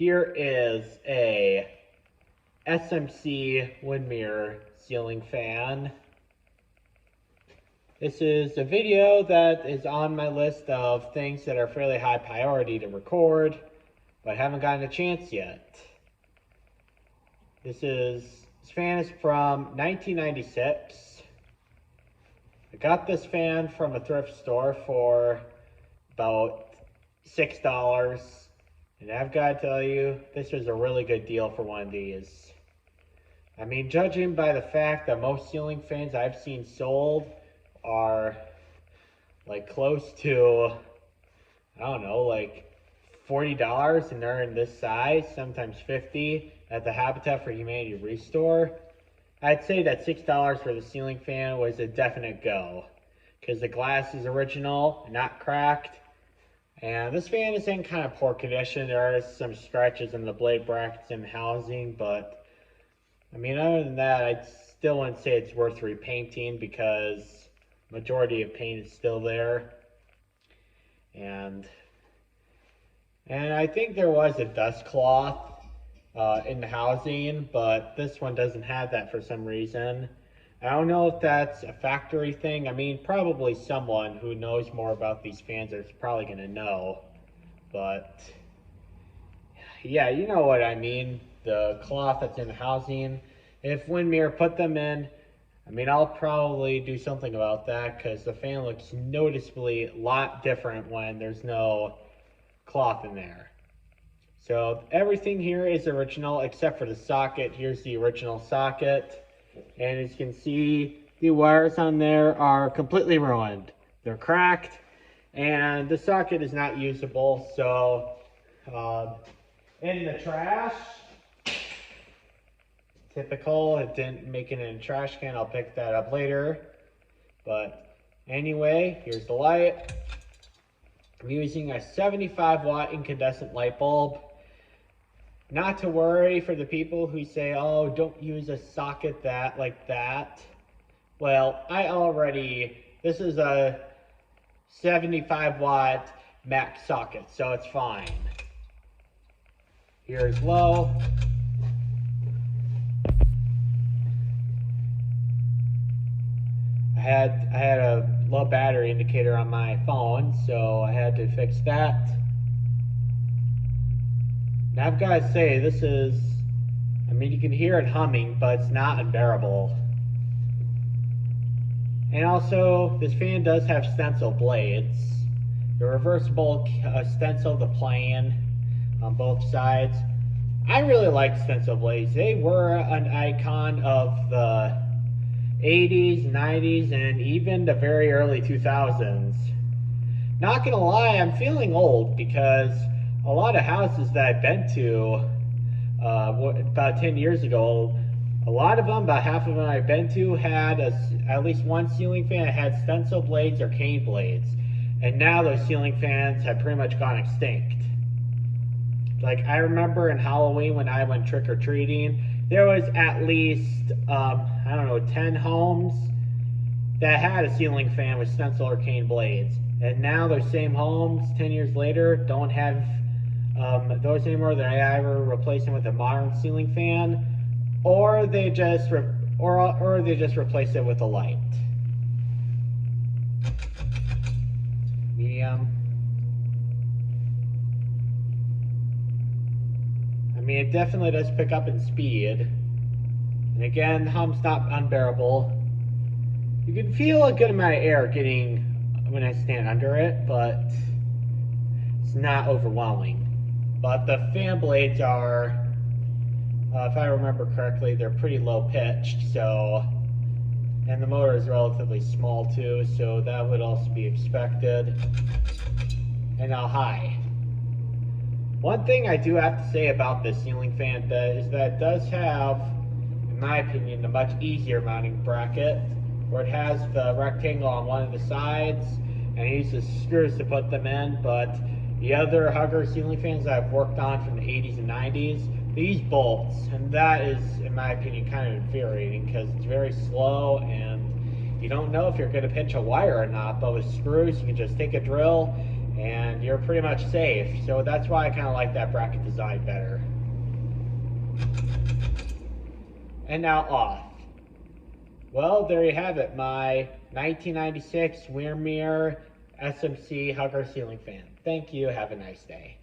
Here is a SMC Windmere ceiling fan. This is a video that is on my list of things that are fairly high priority to record, but haven't gotten a chance yet. This fan is from 1996. I got this fan from a thrift store for about $6. And I've got to tell you, this was a really good deal for one of these. I mean, judging by the fact that most ceiling fans I've seen sold are like close to, I don't know, like $40, and they're in this size, sometimes $50 at the Habitat for Humanity Restore. I'd say that $6 for the ceiling fan was a definite go, because the glass is original, not cracked. And this fan is in kind of poor condition. There are some scratches in the blade brackets and housing, but I mean, other than that, I still wouldn't say it's worth repainting because majority of paint is still there. And I think there was a dust cloth in the housing, but this one doesn't have that for some reason. I don't know if that's a factory thing. I mean, probably someone who knows more about these fans is probably going to know. But yeah, you know what I mean. The cloth that's in the housing. If Windmere put them in, I mean, I'll probably do something about that, because the fan looks noticeably a lot different when there's no cloth in there. So everything here is original except for the socket. Here's the original socket. And as you can see, the wires on there are completely ruined. They're cracked, and the socket is not usable. So in the trash, typical, it didn't make it in a trash can. I'll pick that up later. But anyway, here's the light. I'm using a 75 watt incandescent light bulb. Not to worry for the people who say, oh, don't use a socket like that. Well, this is a 75 watt max socket, so it's fine. Here's low. I had a low battery indicator on my phone, so I had to fix that. Now I've got to say, I mean, you can hear it humming, but it's not unbearable. And also, this fan does have stencil blades. The reversible stencil the plane on both sides. I really like stencil blades. They were an icon of the 80s, 90s, and even the very early 2000s. Not gonna lie, I'm feeling old, because a lot of houses that I've been to about 10 years ago, a lot of them, about half of them I've been to, had at least one ceiling fan that had stencil blades or cane blades. And now those ceiling fans have pretty much gone extinct. Like, I remember in Halloween when I went trick-or-treating, there was at least, I don't know, 10 homes that had a ceiling fan with stencil or cane blades. And now those same homes, 10 years later, don't have those anymore. They either replace them with a modern ceiling fan, or they just replace it with a light. Medium. I mean, it definitely does pick up in speed. And again, the hum's not unbearable. You can feel a good amount of air getting when I stand under it, but it's not overwhelming. But the fan blades are, if I remember correctly, they're pretty low pitched, so, and the motor is relatively small too, so that would also be expected. And now high. One thing I do have to say about this ceiling fan is that it does have, in my opinion, a much easier mounting bracket, where it has the rectangle on one of the sides, and it uses screws to put them in. But the other Hugger ceiling fans that I've worked on from the 80s and 90s, they use bolts, and that is, in my opinion, kind of infuriating, because it's very slow, and you don't know if you're going to pinch a wire or not. But with screws, you can just take a drill and you're pretty much safe. So that's why I kind of like that bracket design better. And now off. Well, there you have it, my 1996 Windmere SMC Hugger ceiling fan. Thank you. Have a nice day.